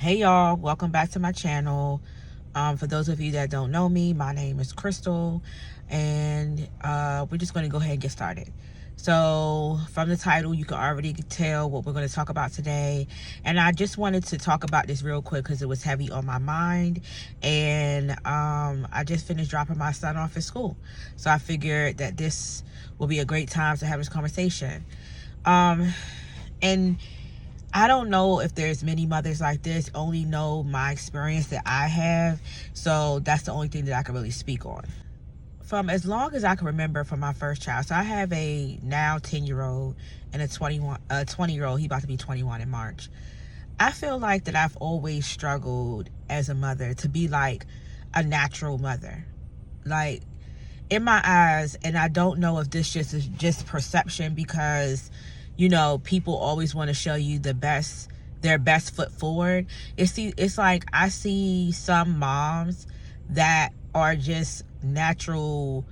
Hey y'all, welcome back to my channel. For those of you that don't know me, my name is Crystal, and we're just going to go ahead and get started. So from the title, you can already tell what we're going to talk about today, and I just wanted to talk about this real quick because it was heavy on my mind, and I just finished dropping my son off at school, so I figured that this will be a great time to have this conversation. And I don't know if there's many mothers like this, only know my experience that I have. So that's the only thing that I can really speak on. From as long as I can remember from my first child. So I have a now 10-year-old and a 20-year-old. He's about to be 21 in March. I feel like that I've always struggled as a mother to be like a natural mother. Like in my eyes, and I don't know if this just is just perception because people always want to show you their best foot forward. It's like I see some moms that are just natural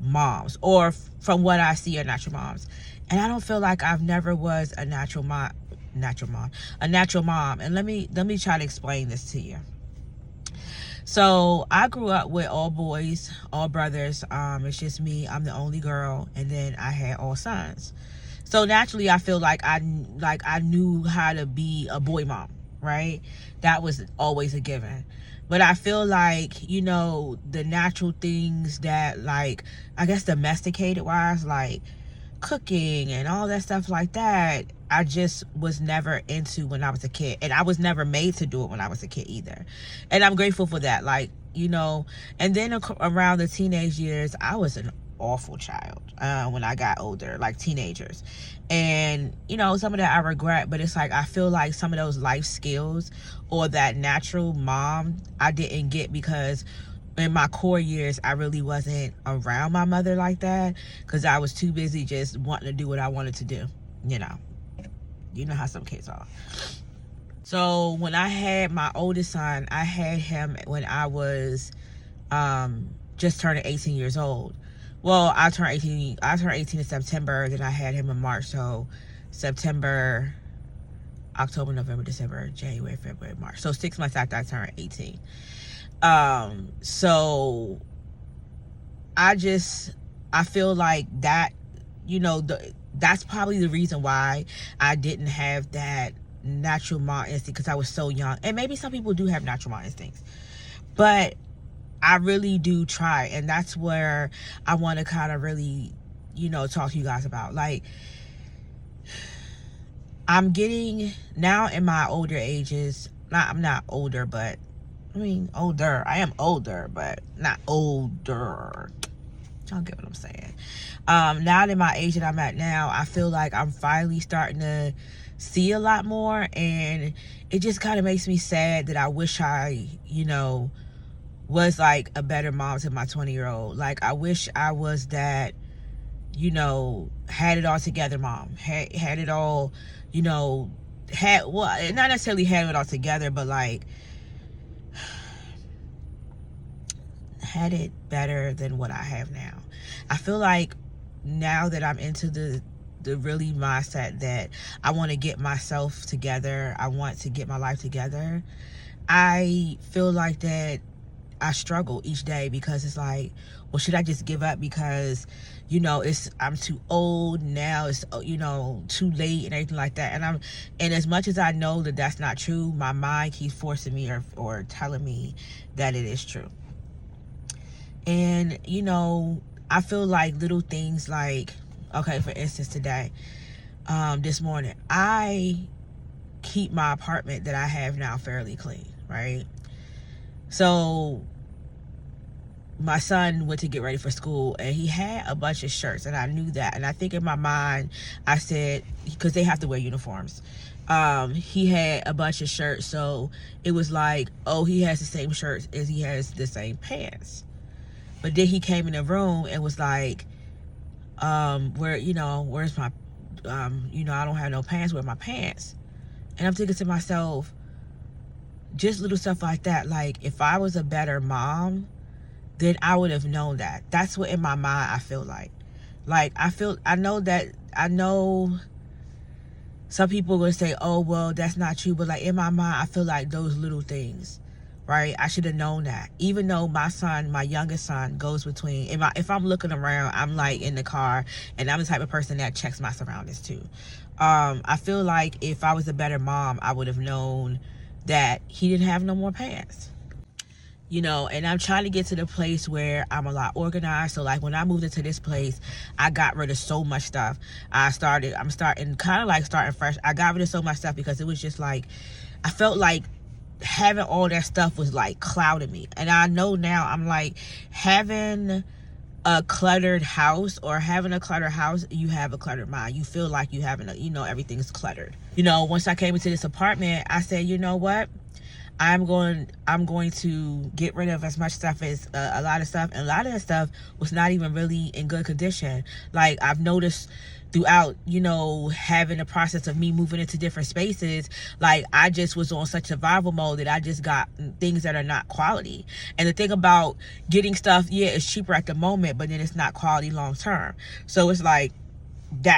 moms, or from what I see are natural moms, and I don't feel like I've never was a natural mom. And let me try to explain this to you. So I grew up with all boys, all brothers. It's just me. I'm the only girl, and then I had all sons. So naturally, I feel like I knew how to be a boy mom, right? That was always a given. But I feel like the natural things that, like, I guess domesticated wise, like cooking and all that stuff like that, I just was never into when I was a kid, and I was never made to do it when I was a kid either. And I'm grateful for that. And then around the teenage years, I was an awful child when I got older, like teenagers. And some of that I regret, but it's like I feel like some of those life skills or that natural mom I didn't get because in my core years I really wasn't around my mother like that, because I was too busy just wanting to do what I wanted to do. You know how some kids are. So when I had my oldest son, I had him when I was just turning 18 years old. Well, I turned 18 in September, then I had him in March. So September, October, November, December, January, February, March. So 6 months after I turned 18. So I feel like that, that's probably the reason why I didn't have that natural mom instinct, because I was so young. And maybe some people do have natural mom instincts, but I really do try. And that's where I want to kind of really, talk to you guys about. Like, I'm getting now in my older ages, I'm not older, but older. I am older, but not older. Y'all get what I'm saying. Now in my age that I'm at now, I feel like I'm finally starting to see a lot more, and it just kind of makes me sad that I wish I, was like a better mom to my 20-year-old. Like, I wish I was that, had it all together mom. Had it all, not necessarily had it all together, but like had it better than what I have now. I feel like now that I'm into the really mindset that I want to get myself together, I want to get my life together, I feel like that I struggle each day, because it's like, well, should I just give up because I'm too old now, it's too late and everything like that. And as much as I know that that's not true, my mind keeps forcing me or telling me that it is true. And I feel like little things like, okay, for instance, today, this morning, I keep my apartment that I have now fairly clean, right? So my son went to get ready for school, and he had a bunch of shirts, and I knew that. And I think in my mind, I said, because they have to wear uniforms, he had a bunch of shirts, so it was like, oh, he has the same shirts as he has the same pants. But then he came in the room and was like, where's my, I don't have no pants, where are my pants? And I'm thinking to myself, just little stuff like that. Like, if I was a better mom, then I would have known that. That's what in my mind I feel like. Like, I know some people will say, oh, well, that's not you. But like in my mind, I feel like those little things, right? I should have known that. Even though my son, my youngest son, goes between, if I'm looking around, I'm like in the car, and I'm the type of person that checks my surroundings too. I feel like if I was a better mom, I would have known that he didn't have no more pants. You know, and I'm trying to get to the place where I'm a lot organized. So like when I moved into this place, I got rid of so much stuff. I'm starting fresh. I got rid of so much stuff because it was just like, I felt like having all that stuff was like clouding me. And I know now, I'm like, having a cluttered house, you have a cluttered mind. You feel like you having everything's cluttered. You know, once I came into this apartment, I said, you know what? I'm going to get rid of as much stuff as a lot of stuff. And a lot of that stuff was not even really in good condition. Like I've noticed throughout, having the process of me moving into different spaces, like I just was on such survival mode that I just got things that are not quality. And the thing about getting stuff, yeah, it's cheaper at the moment, but then it's not quality long term. So it's like, so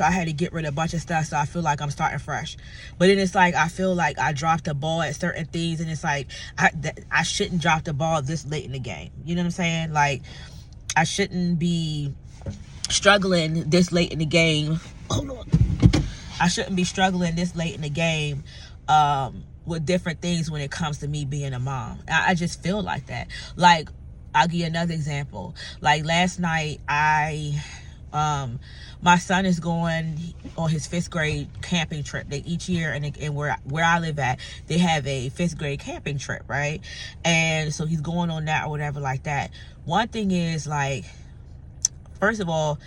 I had to get rid of a bunch of stuff, so I feel like I'm starting fresh. But then it's like I feel like I dropped the ball at certain things, and it's like I shouldn't drop the ball this late in the game. You know what I'm saying? Like I shouldn't be struggling this late in the game. Hold on. I shouldn't be struggling this late in the game with different things when it comes to me being a mom. I just feel like that. Like I'll give you another example. Like last night, my son is going on his 5th grade camping trip. They each year, and where I live at, they have a 5th grade camping trip, right? And so he's going on that or whatever like that. One thing is, like, first of all,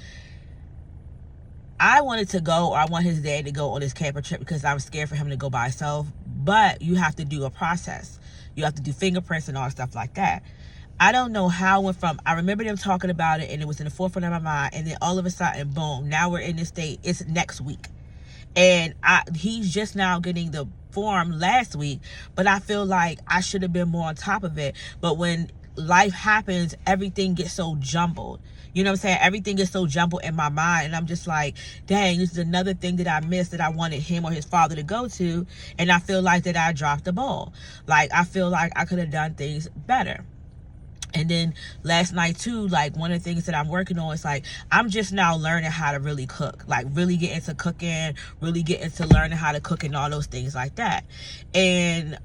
I wanted to go, or I want his dad to go on this camping trip because I was scared for him to go by himself. But you have to do a process. You have to do fingerprints and all stuff like that. I don't know how it went from, I remember them talking about it and it was in the forefront of my mind, and then all of a sudden, boom, now we're in this state. It's next week. And he's just now getting the form last week, but I feel like I should have been more on top of it. But when life happens, everything gets so jumbled. You know what I'm saying? Everything is so jumbled in my mind, and I'm just like, dang, this is another thing that I missed that I wanted him or his father to go to, and I feel like that I dropped the ball. Like, I feel like I could have done things better. And then last night too, like one of the things that I'm working on is like, I'm just now learning how to really cook, like really get into cooking, really get into learning how to cook and all those things like that. And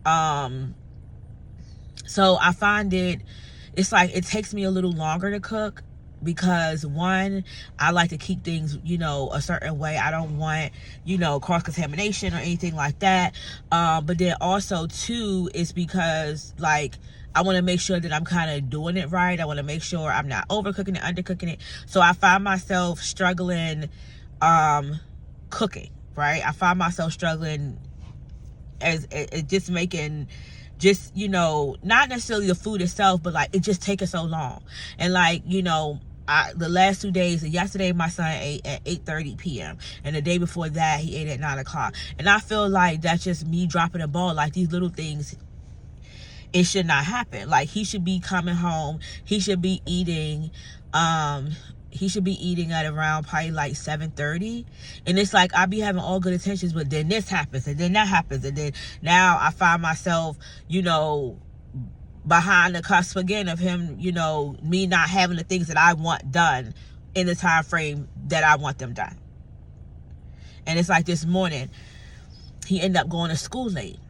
so I find it's like, it takes me a little longer to cook because one, I like to keep things, a certain way. I don't want, cross-contamination or anything like that. But then also two, is because like, I want to make sure that I'm kind of doing it right. I want to make sure I'm not overcooking it, undercooking it. So I find myself struggling cooking, right? I find myself struggling as just making, not necessarily the food itself, but like it just taking so long. And like, the last 2 days, yesterday my son ate at 8:30 p.m. and the day before that he ate at 9 o'clock. And I feel like that's just me dropping the ball. Like these little things, it should not happen. Like he should be coming home. He should be eating. He should be eating at around probably like 7:30. And it's like I be having all good intentions, but then this happens and then that happens, and then now I find myself, behind the cusp again of him, me not having the things that I want done in the time frame that I want them done. And it's like this morning, he ended up going to school late,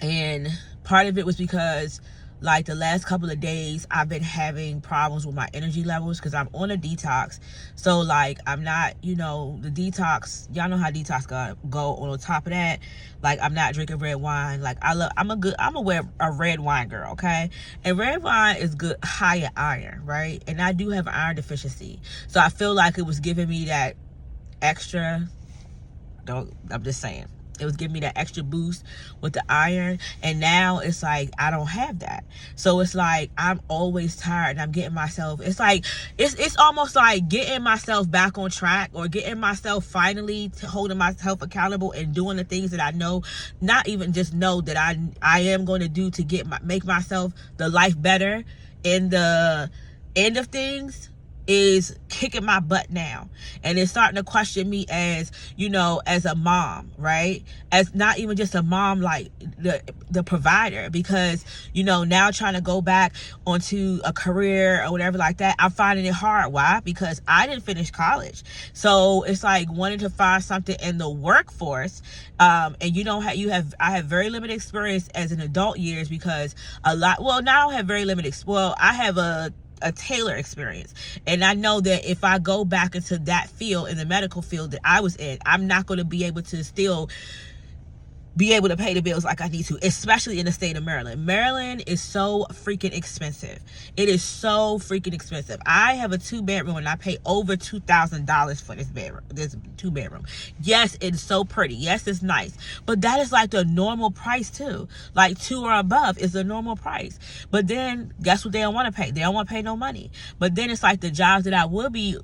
and part of it was because like the last couple of days I've been having problems with my energy levels because I'm on a detox. So like I'm not, the detox, y'all know how detox go. On top of that, like I'm not drinking red wine. Like I'm a red wine girl, okay? And red wine is good, high in iron, right? And I do have an iron deficiency. So I feel like it was giving me that extra, I'm just saying. It was giving me that extra boost with the iron, and now it's like I don't have that. So it's like I'm always tired, and I'm getting myself, it's like it's almost like getting myself back on track, or getting myself finally holding myself accountable and doing the things that I know, not even just know that I am going to do to make myself the life better in the end of things. is kicking my butt now, and it's starting to question me as, you know, as a mom, right? As not even just a mom, like the provider, because, you know, now trying to go back onto a career or whatever like that, I'm finding it hard. Why? Because I didn't finish college, so it's like wanting to find something in the workforce, and you don't have I have very limited experience as an adult years, because now I don't have very limited, I have a tailor experience, and I know that if I go back into that field, in the medical field that I was in, I'm not going to be able to still be able to pay the bills like I need to, especially in the state of Maryland. Maryland is so freaking expensive. It is so freaking expensive. I have a 2-bedroom and I pay over $2,000 for this 2-bedroom. Yes, it's so pretty. Yes, it's nice. But that is like the normal price too. Like 2 or above is the normal price. But then guess what they don't want to pay? They don't want to pay no money. But then it's like the jobs that I would be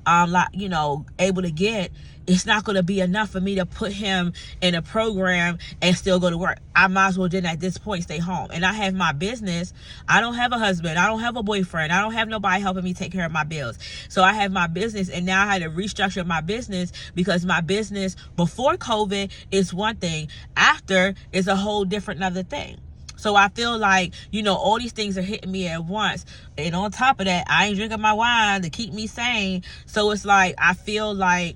like, you know, able to get, it's not going to be enough for me to put him in a program and still go to work. I might as well then at this point stay home. And I have my business. I don't have a husband. I don't have a boyfriend. I don't have nobody helping me take care of my bills. So I have my business, and now I had to restructure my business, because my business before COVID is one thing. After is a whole different other thing. So I feel like, you know, all these things are hitting me at once. And on top of that, I ain't drinking my wine to keep me sane. So it's like, I feel like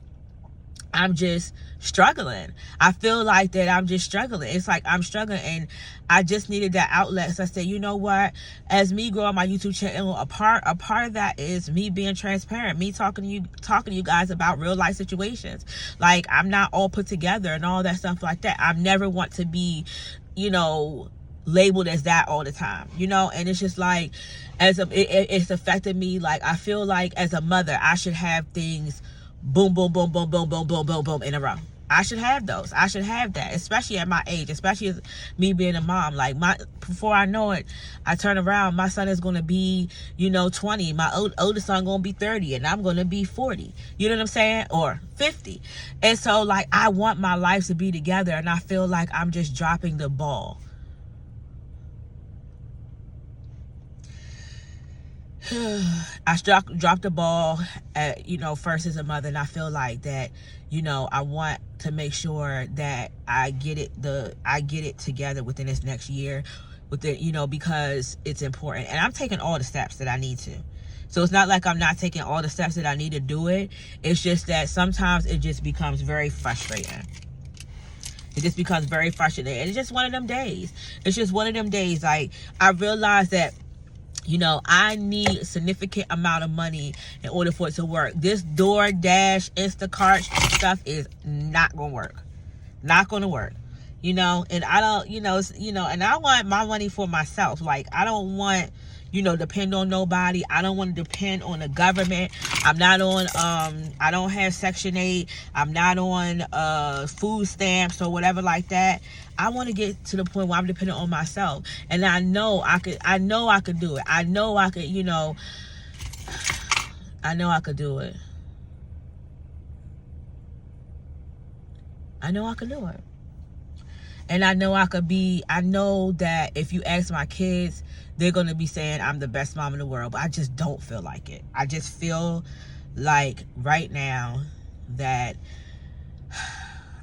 I'm just struggling. I feel like that I'm just struggling. It's like I'm struggling, and I just needed that outlet. So I said, you know what? As me growing my YouTube channel, a part of that is me being transparent, me talking to you guys about real life situations. Like, I'm not all put together and all that stuff like that. I never want to be, you know, labeled as that all the time, you know. And it's just like, it's affected me. Like, I feel like as a mother, I should have things boom, boom, boom, boom, boom, boom, boom, boom, boom in a row. I should have those. I should have that, especially at my age, especially as me being a mom. Like, before I know it, I turn around, my son is going to be, you know, 20. My oldest son going to be 30, and I'm going to be 40. You know what I'm saying? Or 50. And so, like, I want my life to be together, and I feel like I'm just dropping the ball. I dropped the ball at, you know, first as a mother, and I feel like that, you know, I want to make sure that I get it together within this next year, you know, because it's important. And I'm taking all the steps that I need to. So it's not like I'm not taking all the steps that I need to do it. It's just that sometimes it just becomes very frustrating. It just becomes very frustrating. And it's just one of them days. It's just one of them days. Like, I realized that, you know, I need a significant amount of money in order for it to work. This DoorDash, Instacart stuff is not going to work. Not going to work. You know, and I don't, you know, and I want my money for myself. Like, I don't want, you know, depend on nobody. I don't want to depend on the government. I'm not on, I don't have Section 8. I'm not on food stamps or whatever like that. I want to get to the point where I'm dependent on myself. And I know I could do it. I know I could, you know, I know I could do it. I know I could do it. And I know I know that if you ask my kids, they're going to be saying I'm the best mom in the world. But I just don't feel like it. I just feel like right now that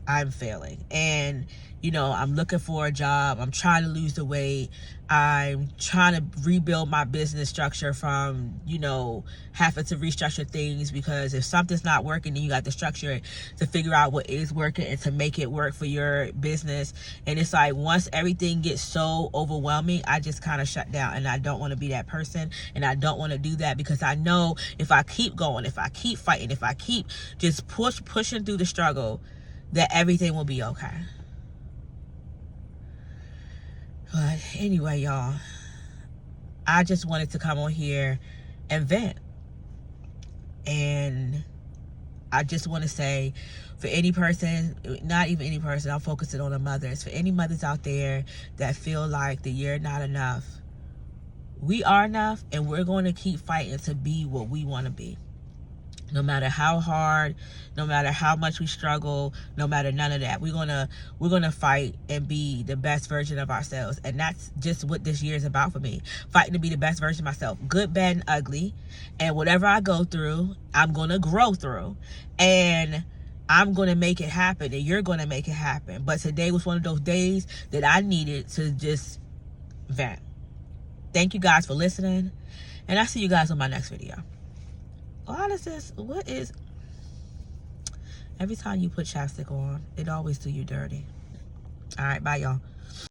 I'm failing. And, you know, I'm looking for a job. I'm trying to lose the weight. I'm trying to rebuild my business structure from, you know, having to restructure things, because if something's not working, then you got to structure it to figure out what is working and to make it work for your business. And it's like, once everything gets so overwhelming, I just kind of shut down, and I don't want to be that person, and I don't want to do that, because I know if I keep going, if I keep fighting, if I keep just pushing through the struggle, that everything will be okay. But anyway, y'all, I just wanted to come on here and vent. And I just want to say, for any person, not even any person, I'm focusing on the mothers. For any mothers out there that feel like that you're not enough, we are enough, and we're going to keep fighting to be what we want to be. No matter how hard, no matter how much we struggle, no matter none of that, we're gonna fight and be the best version of ourselves. And that's just what this year is about for me. Fighting to be the best version of myself, good, bad, and ugly. And whatever I go through, I'm gonna grow through. And I'm gonna make it happen, and you're gonna make it happen. But today was one of those days that I needed to just vent. Thank you guys for listening, and I'll see you guys on my next video. What is this? What is... Every time you put chapstick on, it always do you dirty. All right, bye, y'all.